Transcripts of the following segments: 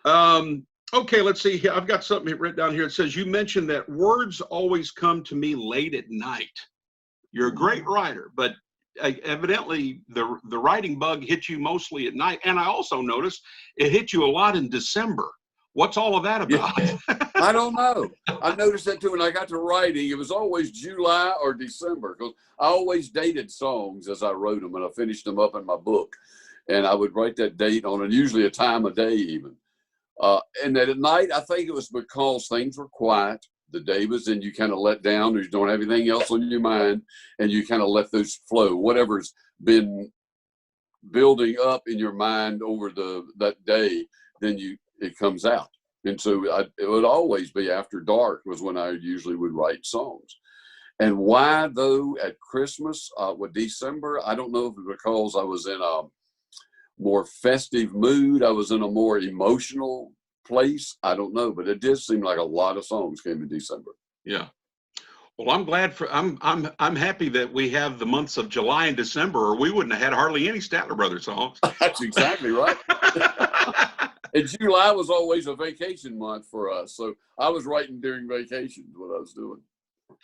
Okay, let's see here. I've got something written down here. It says, you mentioned that words always come to me late at night. You're a great writer, but evidently the writing bug hit you mostly at night. And I also noticed it hit you a lot in December. What's all of that about? Yeah. I don't know. I noticed that too when I got to writing. It was always July or December because I always dated songs as I wrote them, and I finished them up in my book. And I would write that date on it, usually a time of day even. And then at night, I think it was because things were quiet. The day was in, you kind of let down, or you don't have anything else on your mind, and you kind of let those flow. Whatever's been building up in your mind over that day, then it comes out. And so it would always be after dark was when I usually would write songs. And why, though, at Christmas, with December, I don't know if it's because I was in a more festive mood. I was in a more emotional place. I don't know, but it did seem like a lot of songs came in December. Yeah. Well, I'm glad I'm happy that we have the months of July and December, or we wouldn't have had hardly any Statler Brothers songs. That's exactly right. And July was always a vacation month for us. So I was writing during vacations, what I was doing.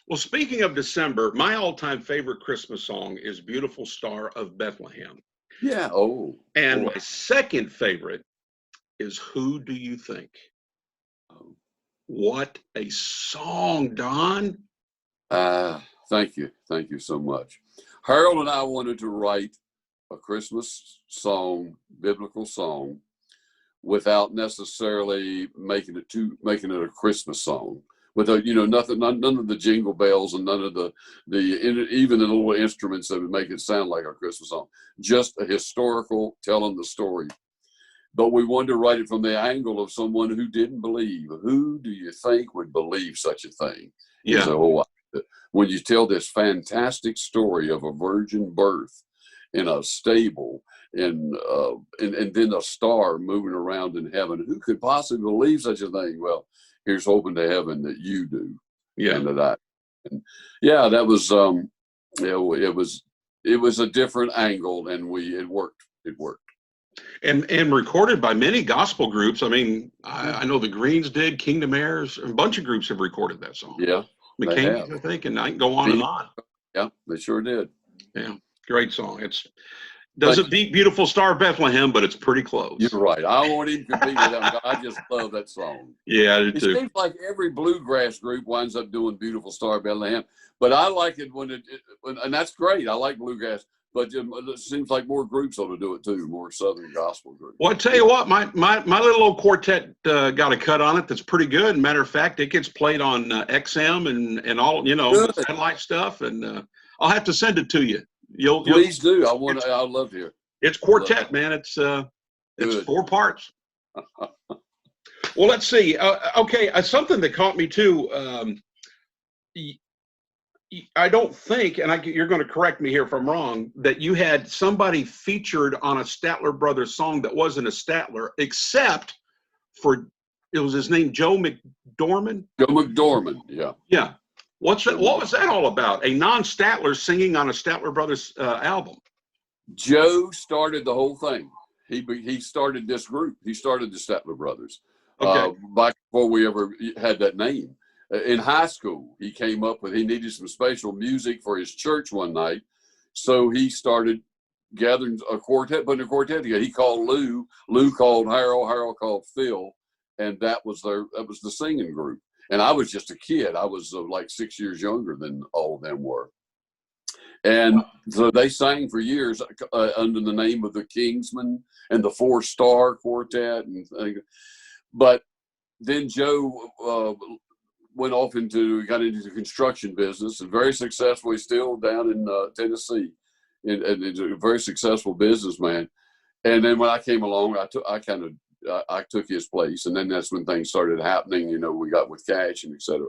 Well, speaking of December, my all-time favorite Christmas song is Beautiful Star of Bethlehem. Yeah. Oh. And my second favorite is Who Do You Think? Oh. What a song, Don. Thank you. Thank you so much. Harold and I wanted to write a Christmas song, biblical song, without necessarily making it a Christmas song. Without, nothing, none of the jingle bells and none of even the little instruments that would make it sound like a Christmas song. Just a historical telling the story. But we wanted to write it from the angle of someone who didn't believe. Who do you think would believe such a thing? Yeah. So, when you tell this fantastic story of a virgin birth in a stable and then a star moving around in heaven, who could possibly believe such a thing? Well, here's hoping to heaven that you do. Yeah. And that I. And yeah, that was it was a different angle, and it worked. It worked. And recorded by many gospel groups. I mean, I know the Greens did, Kingdom Heirs, a bunch of groups have recorded that song. Yeah. McCain, I think, and I can go on and on. Yeah, they sure did. Yeah, great song. Doesn't beat Beautiful Star of Bethlehem, but it's pretty close. You're right. I won't even compete with them. I just love that song. Yeah, I do too. It seems like every bluegrass group winds up doing Beautiful Star of Bethlehem, but I like it and that's great. I like bluegrass, but it seems like more groups ought to do it too, more Southern gospel groups. Well, I tell you what, my little old quartet got a cut on it that's pretty good. Matter of fact, it gets played on XM and all, the satellite stuff, and I'll have to send it to you. Please do. I'd love to hear. It's quartet, man. It's 4 parts. Well, let's see. Okay, something that caught me too. I don't think, and you're going to correct me here if I'm wrong, that you had somebody featured on a Statler Brothers song that wasn't a Statler, except for it was his name, Joe McDorman. Joe McDorman. Yeah. Yeah. What was that all about? A non-Statler singing on a Statler Brothers album. Joe started the whole thing. He started this group. He started the Statler Brothers. Okay. Back before we ever had that name. In high school, he needed some special music for his church one night. So he started gathering putting a quartet together. He called Lou called Harold called Phil, and that was the singing group. And I was just a kid. I was like 6 years younger than all of them were. And so they sang for years under the name of the Kingsmen and the 4-Star Quartet. But then Joe got into the construction business, and very successful. He's still down in Tennessee, and a very successful businessman. And then when I came along, I took his place, and then that's when things started happening. We got with Cash and etc.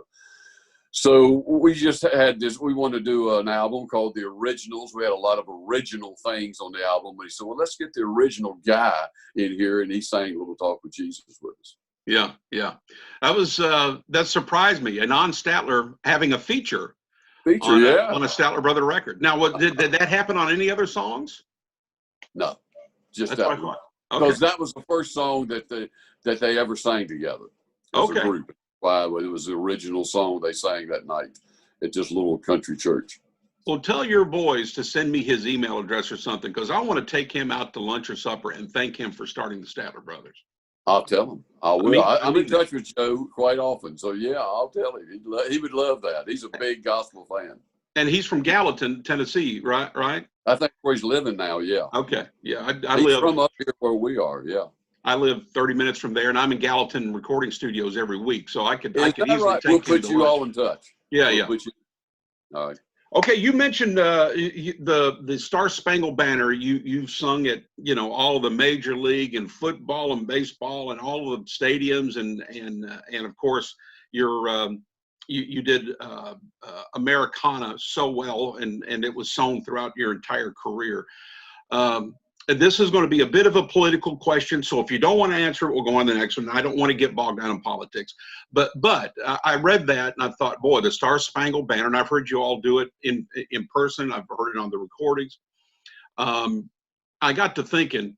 So we just had this. We wanted to do an album called The Originals. We had a lot of original things on the album. We said, well, let's get the original guy in here, and he sang "Little Talk with Jesus" with us. Yeah. That surprised me. A non-Statler having a feature on a Statler Brother record. Now, did that happen on any other songs? No, just That's what I thought. Okay. because that was the first song that they ever sang together as a group. Why? It was the original song they sang that night at this little country church. Well, tell your boys to send me his email address or something, because I want to take him out to lunch or supper and thank him for starting the Statler Brothers. I'll tell him. I will. I'm in touch with Joe quite often, so yeah, I'll tell him. He would love that. He's a big gospel fan. And he's from Gallatin, Tennessee, right? I think where he's living now. Yeah. Okay. Yeah, He's from up here where we are. Yeah. I live 30 minutes from there, and I'm in Gallatin recording studios every week, so I could easily right? take We'll put you all in touch. Yeah, All right. Okay, you mentioned the Star Spangled Banner. You've sung at all the major league and football and baseball and all of the stadiums, and of course you did Americana so well, and it was sung throughout your entire career. And this is going to be a bit of a political question, so if you don't want to answer it, we'll go on to the next one. I don't want to get bogged down in politics, but I read that and I thought, boy, the Star Spangled Banner, and I've heard you all do it in person. I've heard it on the recordings. I got to thinking,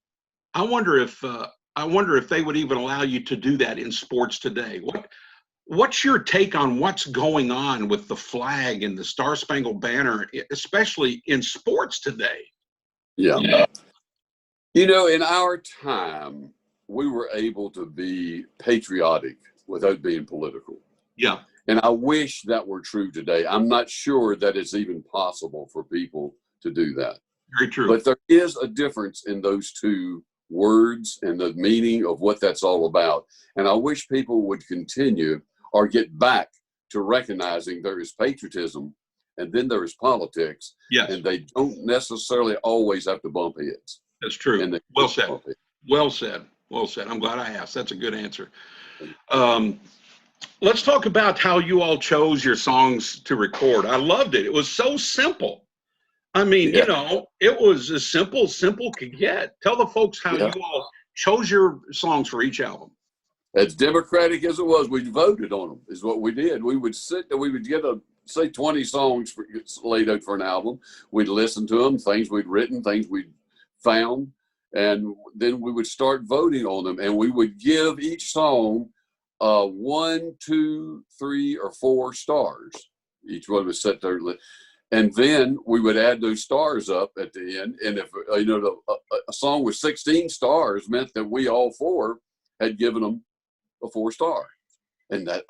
I wonder if they would even allow you to do that in sports today. What's your take on what's going on with the flag and the Star Spangled Banner, especially in sports today? Yeah. In our time, we were able to be patriotic without being political. Yeah. And I wish that were true today. I'm not sure that it's even possible for people to do that. Very true. But there is a difference in those two words and the meaning of what that's all about. And I wish people would continue or get back to recognizing there is patriotism and then there is politics. Yes. And they don't necessarily always have to bump heads. That's true. Well said. Well said. Well said. I'm glad I asked. That's a good answer. Let's talk about how you all chose your songs to record. I loved it. It was so simple. I mean, it was as simple could get. Tell the folks how you all chose your songs for each album. As democratic as it was, we voted on them, is what we did. We would get say 20 songs laid out for an album. We'd listen to them, things we'd written, things we'd found, and then we would start voting on them, and we would give each song 1, 2, 3, or 4 stars. Each one was set there, and then we would add those stars up at the end. And if a song with 16 stars meant that we all 4 had given them a 4-star, and that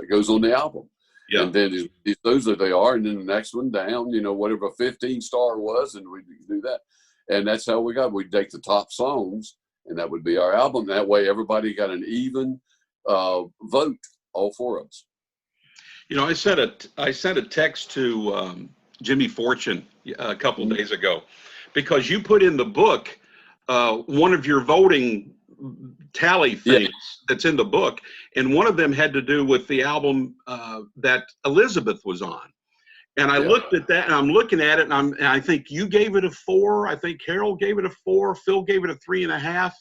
goes on the album. Yeah. And then those are they are, and then the next one down, whatever a 15-star was, and we do that. And that's how we'd take the top songs, and that would be our album. That way, everybody got an even vote, all 4 of us. I sent a text to Jimmy Fortune a couple of days ago, because you put in the book one of your voting tally things that's in the book, and one of them had to do with the album that Elizabeth was on. And I looked at that, and I'm looking at it, and I think you gave it a 4. I think Carol gave it a 4. Phil gave it a 3.5,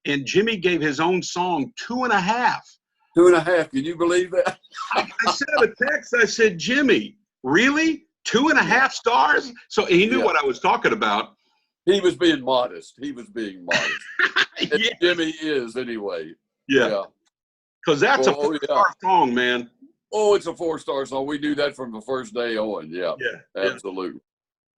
and Jimmy gave his own song 2.5. 2.5. Can you believe that? I sent him a text. I said, Jimmy, really? 2.5 stars? So he knew what I was talking about. He was being modest. Jimmy is anyway. Yeah. Because that's a 4-star song, man. Oh, it's a 4-star song. We do that from the first day on. Yeah. Absolutely.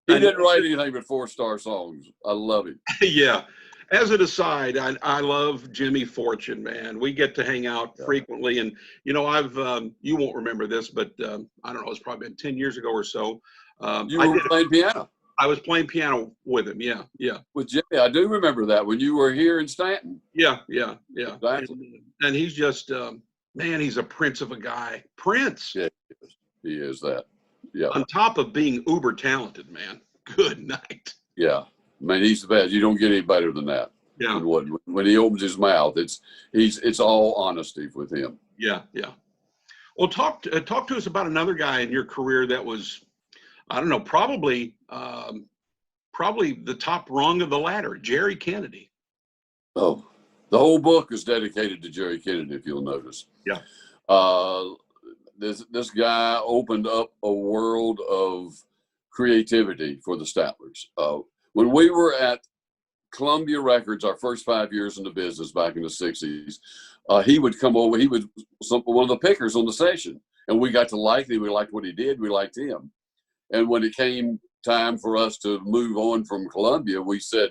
Yeah. He didn't write anything but 4-star songs. I love him. Yeah. As an aside, I love Jimmy Fortune, man. We get to hang out frequently, and I've you won't remember this, but I don't know, it's probably been 10 years ago or so. You were playing piano. I was playing piano with him. Yeah. With Jimmy, I do remember that when you were here in Stanton. Yeah. Exactly. And he's just man, he's a prince of a guy. Prince. Yeah, he is that. Yeah. On top of being uber talented, man. Good night. Yeah. Man, he's the best. You don't get any better than that. Yeah. When he opens his mouth, it's all honesty with him. Yeah. Well, talk to us about another guy in your career that was, I don't know, probably the top rung of the ladder, Jerry Kennedy. Oh, the whole book is dedicated to Jerry Kennedy, if you'll notice. Yeah. This guy opened up a world of creativity for the Statlers. When we were at Columbia Records, our first 5 years in the business back in the 60s, he would come over. He was one of the pickers on the session, and we got to like him. We liked what he did. We liked him. And when it came time for us to move on from Columbia, we said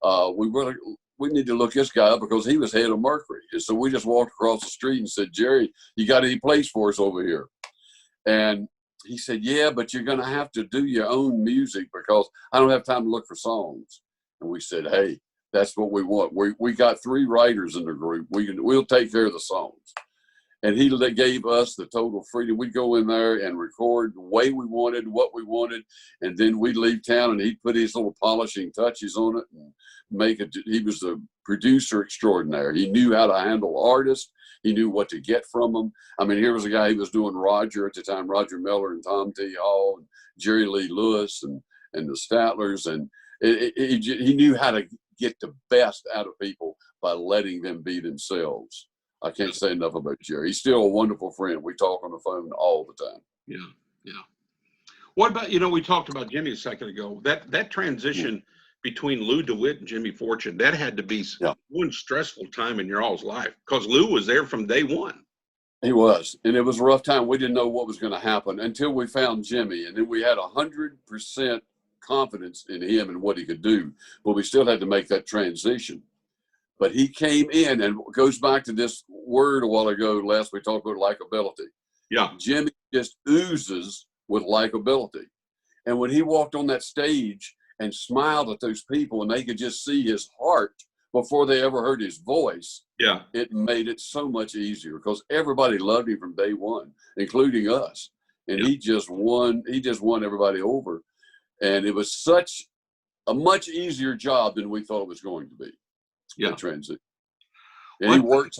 we need to look this guy up because he was head of Mercury. And so we just walked across the street and said, Jerry, you got any place for us over here? And he said, yeah, but you're going to have to do your own music because I don't have time to look for songs. And we said, hey, that's what we want. We got 3 writers in the group. We'll take care of the songs. And he gave us the total freedom. We'd go in there and record the way we wanted, what we wanted, and then we'd leave town and he'd put his little polishing touches on it and make it. He was the producer extraordinaire. He knew how to handle artists. He knew what to get from them. I mean, here was a guy, he was doing Roger at the time, Roger Miller and Tom T. Hall and Jerry Lee Lewis and the Statlers. And he knew how to get the best out of people by letting them be themselves. I can't say enough about Jerry. He's still a wonderful friend. We talk on the phone all the time. Yeah, yeah. What about, we talked about Jimmy a second ago. That transition between Lou DeWitt and Jimmy Fortune, that had to be one stressful time in your all's life because Lou was there from day one. He was, and it was a rough time. We didn't know what was going to happen until we found Jimmy, and then we had 100% confidence in him and what he could do, but we still had to make that transition. But he came in, and it goes back to this word a while ago, last we talked about likability. Yeah. Jimmy just oozes with likability. And when he walked on that stage and smiled at those people and they could just see his heart before they ever heard his voice, it made it so much easier because everybody loved him from day one, including us. And he just won everybody over. And it was such a much easier job than we thought it was going to be. Transit. And he works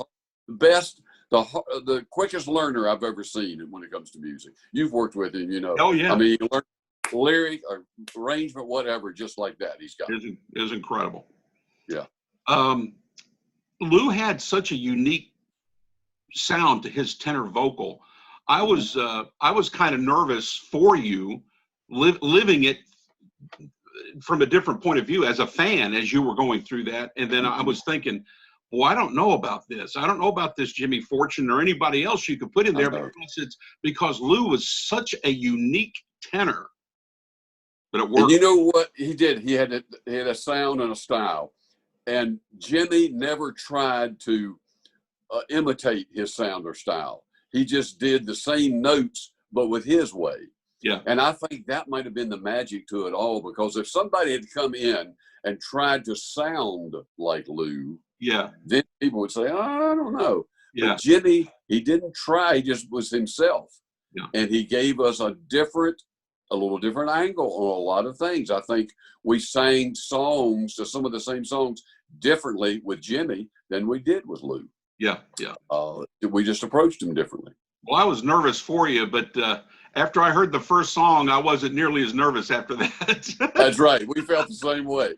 the best, the quickest learner I've ever seen when it comes to music. You've worked with him, Oh yeah. I mean, you learn lyric or arrangement, whatever, just like that. He's got it is incredible. Yeah. Lou had such a unique sound to his tenor vocal. I was kind of nervous for you living it from a different point of view as a fan as you were going through that. And then I was thinking, well, I don't know about this. I don't know about this Jimmy Fortune or anybody else you could put in there because Lou was such a unique tenor that it worked. And you know what he did? He had a sound and a style. And Jimmy never tried to imitate his sound or style. He just did the same notes, but with his way. Yeah. And I think that might have been the magic to it all, because if somebody had come in and tried to sound like Lou, then people would say, oh, I don't know. Yeah. But Jimmy, he didn't try. He just was himself. Yeah. And he gave us a little different angle on a lot of things. I think we sang songs, some of the same songs, differently with Jimmy than we did with Lou. Yeah, yeah. We just approached him differently. Well, I was nervous for you, but after I heard the first song, I wasn't nearly as nervous after that. That's right. We felt the same way.